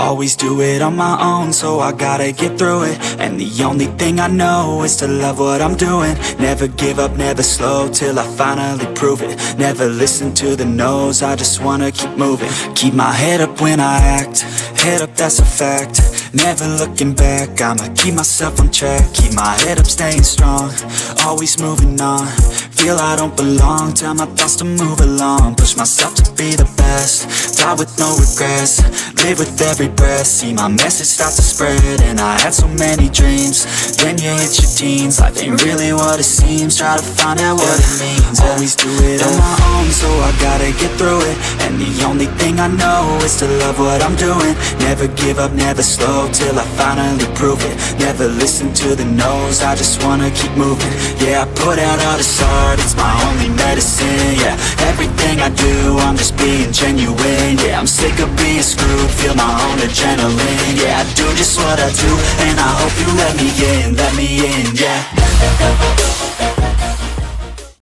Always do it on my own, so I gotta get through it. And the only thing I know is to love what I'm doing. Never give up, never slow, till I finally prove it. Never listen to the no's, I just wanna keep moving. Keep my head up when I act, head up, that's a fact. Never looking back, I'ma keep myself on track. Keep my head up, staying strong, always moving on. Feel I don't belong, tell my thoughts to move along. Push myself to be the best, die with no regrets. Live with every breath, see my message start to spread. And I had so many dreams, then you hit your teens. Life ain't really what it seems, try to find out what it means. Always do it on my own, so I gotta get through it. And the only thing I know is to love what I'm doing. Never give up, never slow, till I finally prove it. Never listen to the no's, I just wanna keep moving. Yeah, I put out all this art, it's my only medicine. Yeah, everything I do, I'm just being genuine. Yeah, I'm sick of being screwed, feel my own adrenaline. Yeah, I do just what I do, and I hope you let me in, yeah.